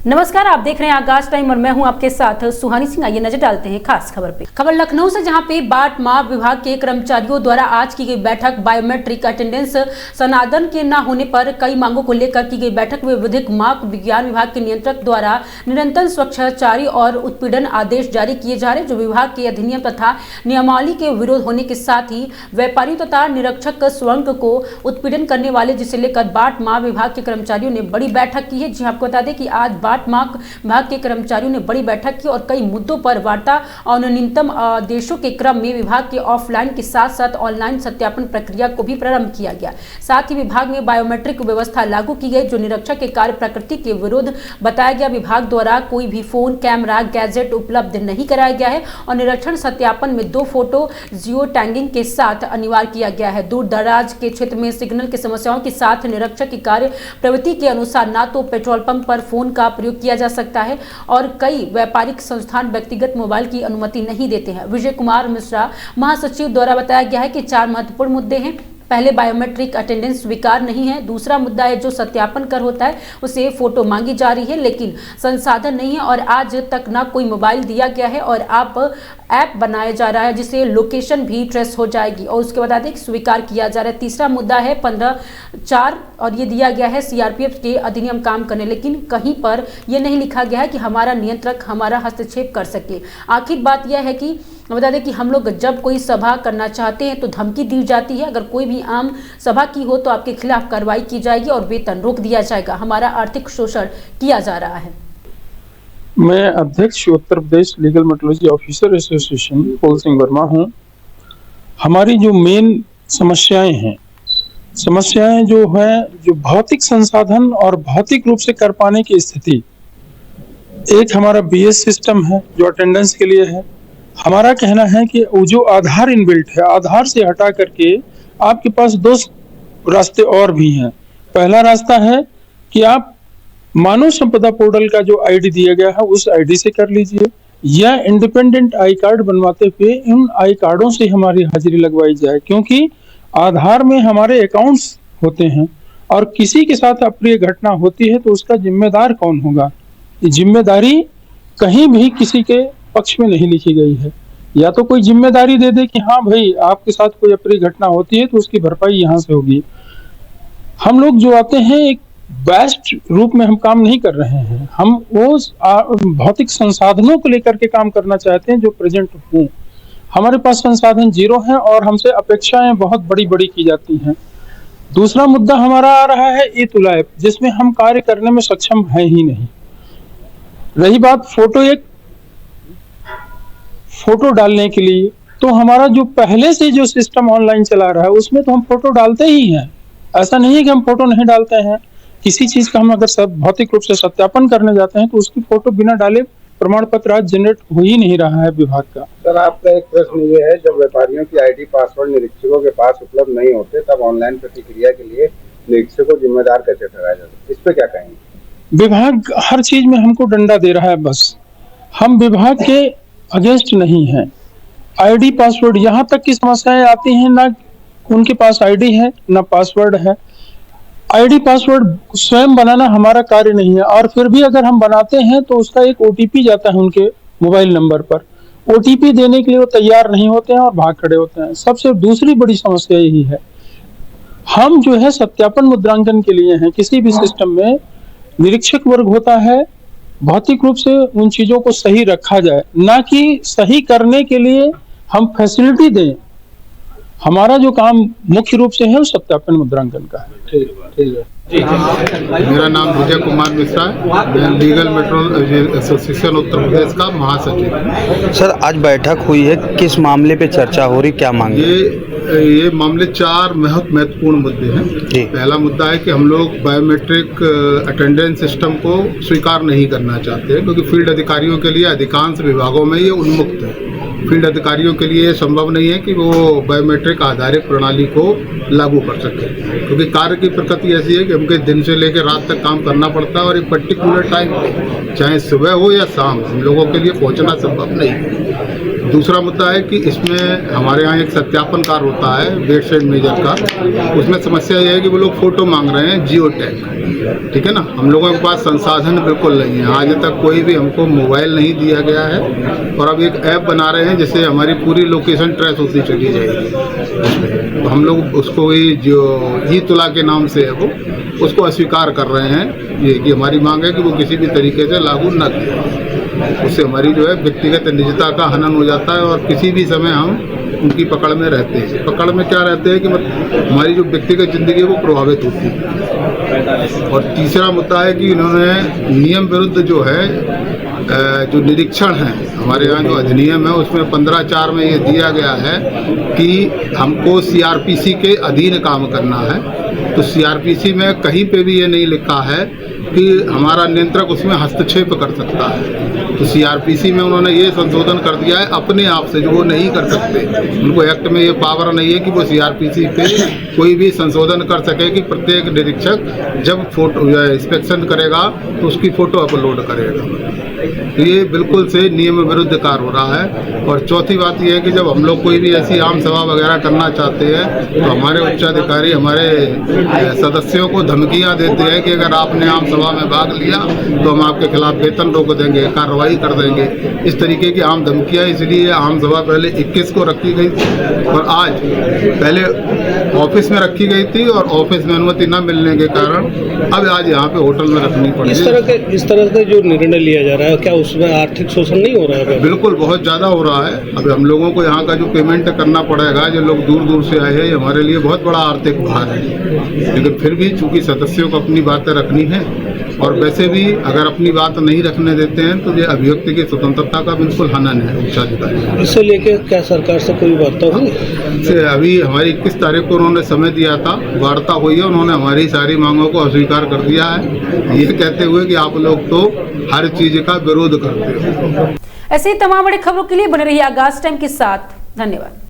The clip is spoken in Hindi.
नमस्कार, आप देख रहे हैं आगाज टाइम और मैं हूं आपके साथ सुहानी सिंह। आइए नजर डालते हैं खास खबर पे। खबर लखनऊ से, जहां पे बाट माप विभाग के कर्मचारियों द्वारा आज की गई बैठक बायोमेट्रिक अटेंडेंस सनातन के न होने पर कई मांगों को लेकर की गई बैठक में विधिक माप विज्ञान विभाग के नियंत्रक द्वारा निरंतर स्वच्छाचारी और उत्पीड़न आदेश जारी किए जा रहे, जो विभाग के अधिनियम तथा नियमावली के विरोध होने के साथ ही व्यापारियों तथा निरीक्षक स्वर्ण को उत्पीड़न करने वाले, जिसे लेकर बाट माप विभाग के कर्मचारियों ने बड़ी बैठक की है। जी आपको बता दें कि आज बाट माप विभाग के कर्मचारियों ने बड़ी बैठक की और कई मुद्दों पर वार्ता और न्यूनतम आदेशों के क्रम में विभाग के ऑफलाइन के साथ साथ ऑनलाइन सत्यापन प्रक्रिया को भी प्रारंभ किया गया। साथ ही विभाग में बायोमेट्रिक व्यवस्था लागू की गई, जो निरीक्षक के कार्य प्रकृति के विरुद्ध बताया गया। विभाग द्वारा कोई भी फोन, कैमरा, गैजेट उपलब्ध नहीं कराया गया है और निरीक्षण सत्यापन में 2 फोटो जियो टैगिंग के साथ अनिवार्य किया गया है। दूर दराज के क्षेत्र में सिग्नल की समस्याओं के साथ निरीक्षक की कार्य प्रवृत्ति के अनुसार ना तो पेट्रोल पंप पर फोन का प्रयोग किया जा सकता है और कई व्यापारिक संस्थान व्यक्तिगत मोबाइल की अनुमति नहीं देते हैं। विजय कुमार मिश्रा महासचिव द्वारा बताया गया है कि 4 महत्वपूर्ण मुद्दे हैं। पहले, बायोमेट्रिक अटेंडेंस स्वीकार नहीं है। दूसरा मुद्दा है जो सत्यापन कर होता है उसे फोटो मांगी जा रही है, लेकिन संसाधन नहीं है और आज तक ना कोई मोबाइल दिया गया है और आप ऐप बनाया जा रहा है जिससे लोकेशन भी ट्रेस हो जाएगी और उसके बाद आगे स्वीकार किया जा रहा है। तीसरा मुद्दा है 15(4) और ये दिया गया है सीआरपीएफ के अधिनियम काम करने, लेकिन कहीं पर यह नहीं लिखा गया है कि हमारा नियंत्रक हमारा हस्तक्षेप कर सके। आखिर बात यह है कि बता दें कि हम लोग जब कोई सभा करना चाहते हैं तो धमकी दी जाती है। अगर कोई भी आम सभा की हो तो आपके खिलाफ कार्रवाई की जाएगी और वेतन रोक दिया जाएगा। हमारा आर्थिक शोषण किया जा रहा है। मैं अध्यक्ष Uttar Pradesh legal metrology officer association पोल सिंह वर्मा हूं। हमारी जो मेन समस्याएं जो है, जो भौतिक संसाधन और भौतिक रूप से कर पाने की स्थिति। एक हमारा बीएस सिस्टम है जो अटेंडेंस के लिए है। हमारा कहना है कि वो जो आधार इनबिल्ट है, आधार से हटा करके आपके पास 2 रास्ते और भी हैं। पहला रास्ता है कि आप मानव संपदा पोर्टल का जो आईडी दिया गया है उस आईडी से कर लीजिए, या इंडिपेंडेंट आई कार्ड बनवाते हुए इन आई कार्डों से हमारी हाजिरी लगवाई जाए, क्योंकि आधार में हमारे अकाउंट्स होते हैं और किसी के साथ अप्रिय घटना होती है तो उसका जिम्मेदार कौन होगा। ये जिम्मेदारी कहीं भी किसी के पक्ष में नहीं लिखी गई है। या तो कोई जिम्मेदारी दे दे कि हाँ भाई, आपके साथ कोई अप्रिय घटना होती है तो उसकी भरपाई यहाँ से होगी। हम लोग जो आते हैं एक बेस्ट रूप में हम काम नहीं कर रहे हैं। हम वो भौतिक संसाधनों को लेकर के काम करना चाहते हैं जो प्रेजेंट हों। हमारे पास संसाधन 0 हैं और हमसे अपेक्षाएं बहुत बड़ी बड़ी की जाती हैं। दूसरा मुद्दा हमारा आ रहा है ई-तुलाइब, जिसमें हम कार्य करने में सक्षम हैं ही नहीं। रही बात फोटो डालने के लिए, तो हमारा जो पहले से जो सिस्टम ऑनलाइन चला रहा है उसमें तो हम फोटो डालते ही हैं। ऐसा नहीं है कि हम फोटो नहीं डालते हैं। किसी चीज का हम अगर सब भौतिक रूप से सत्यापन करने जाते हैं तो उसकी फोटो बिना डाले प्रमाण पत्र आज जनरेट हो ही नहीं रहा है विभाग का। सर, आपका एक प्रश्न ये है, जब व्यापारियों की आईडी पासवर्ड निरीक्षकों के पास उपलब्ध नहीं होते तब ऑनलाइन प्रतिक्रिया के लिए निरीक्षक को जिम्मेदार कैसे ठहराया जाता है, इस पे क्या कहेंगे? विभाग हर चीज में हमको डंडा दे रहा है। बस हम विभाग के अगेंस्ट नहीं है। आईडी पासवर्ड, यहाँ तक की समस्याएं आती हैं, ना उनके पास आईडी है ना पासवर्ड है। आईडी पासवर्ड स्वयं बनाना हमारा कार्य नहीं है और फिर भी अगर हम बनाते हैं तो उसका एक ओटीपी जाता है उनके मोबाइल नंबर पर। ओटीपी देने के लिए वो तैयार नहीं होते हैं और भाग खड़े होते हैं। सबसे दूसरी बड़ी समस्या यही है, हम जो है सत्यापन मुद्रांकन के लिए हैं। किसी भी सिस्टम में निरीक्षक वर्ग होता है, भौतिक रूप से उन चीजों को सही रखा जाए, ना कि सही करने के लिए हम फैसिलिटी दें। हमारा जो काम मुख्य रूप से है वो सत्यापन मुद्रांकन का है। ठीक है। मेरा नाम विजय कुमार मिश्रा है। मैं legal metrology association Uttar Pradesh का महासचिव। सर, आज बैठक हुई है, किस मामले पे चर्चा हो रही, क्या मांग? ये मामले 4 महत्वपूर्ण मुद्दे हैं। पहला मुद्दा है कि हम लोग बायोमेट्रिक अटेंडेंस सिस्टम को स्वीकार नहीं करना चाहते हैं, क्योंकि फील्ड अधिकारियों के लिए अधिकांश विभागों में ये उन्मुक्त है। फील्ड अधिकारियों के लिए संभव नहीं है कि वो बायोमेट्रिक आधारित प्रणाली को लागू कर सके, क्योंकि कार्य की प्रकृति ऐसी है कि हमको दिन से लेकर रात तक काम करना पड़ता है और एक पर्टिकुलर टाइम, चाहे सुबह हो या शाम, हम लोगों के लिए पहुंचना संभव नहीं है। दूसरा मुद्दा है कि इसमें हमारे यहाँ एक सत्यापन कार्य होता है वेट्स एंड मेजर का। उसमें समस्या यह है कि वो लोग फोटो मांग रहे हैं जियो टैग, ठीक है ना। हम लोगों के पास संसाधन बिल्कुल नहीं है, आज तक कोई भी हमको मोबाइल नहीं दिया गया है। और अब एक ऐप बना रहे हैं जिससे हमारी पूरी लोकेशन ट्रेस होती चली जाएगी। तो हम लोग उसको ही जो ई तुला के नाम से है वो उसको अस्वीकार कर रहे हैं। ये कि हमारी मांग है कि वो किसी भी तरीके से लागू न किया, उससे हमारी जो है व्यक्तिगत निजता का हनन हो जाता है और किसी भी समय हम उनकी पकड़ में रहते हैं। पकड़ में क्या रहते हैं कि हमारी जो व्यक्तिगत जिंदगी है वो प्रभावित होती है। और तीसरा मुद्दा है कि इन्होंने नियम विरुद्ध जो है जो निरीक्षण है हमारे यहाँ जो अधिनियम है उसमें 15(4) में ये दिया गया है कि हमको सीआरपीसी के अधीन काम करना है। तो सीआरपीसी में कहीं पे भी ये नहीं लिखा है कि हमारा नियंत्रक उसमें हस्तक्षेप कर सकता है। तो सीआरपीसी में उन्होंने ये संशोधन कर दिया है अपने आप से, जो वो नहीं कर सकते। उनको एक्ट में ये पावर नहीं है कि वो सीआरपीसी पे कोई भी संशोधन कर सके कि प्रत्येक निरीक्षक जब फोटो इंस्पेक्शन करेगा तो उसकी फोटो अपलोड करेगा। तो ये बिल्कुल से नियम विरुद्ध कार्य हो रहा है। और चौथी बात यह है कि जब हम लोग कोई भी ऐसी आम सभा वगैरह करना चाहते हैं तो हमारे उच्चाधिकारी हमारे सदस्यों को धमकियां देते हैं कि अगर आपने आम सभा में भाग लिया तो हम आपके खिलाफ वेतन रोक देंगे, कार्रवाई कर देंगे। इस तरीके की आम धमकियां, इसलिए आम सभा पहले 21 को रखी गई थी और आज पहले ऑफिस में रखी गई थी और ऑफिस में अनुमति न मिलने के कारण अब आज यहाँ पे होटल में रखनी पड़ी। इस तरह के जो निर्णय लिया जा रहा है, क्या उसमें आर्थिक शोषण नहीं हो रहा है? बिल्कुल बहुत ज़्यादा हो रहा है। अब हम लोगों को यहाँ का जो पेमेंट करना पड़ेगा, जो लोग दूर दूर से आए हैं, हमारे लिए बहुत बड़ा आर्थिक भार है। लेकिन फिर भी चूंकि सदस्यों को अपनी बातें रखनी है और वैसे भी अगर अपनी बात नहीं रखने देते हैं तो ये अभिव्यक्ति की स्वतंत्रता का बिल्कुल हनन है उच्चाधिकारी। इससे लेके क्या सरकार से कोई वार्ता हुई? अभी हमारी 21 तारीख को उन्होंने समय दिया था, वार्ता हुई है। उन्होंने हमारी सारी मांगों को अस्वीकार कर दिया है, ये कहते हुए कि आप लोग तो हर चीज का विरोध करते हो। ऐसे ही तमाम बड़ी खबरों के लिए बने रहिए आगाज टाइम के साथ। धन्यवाद।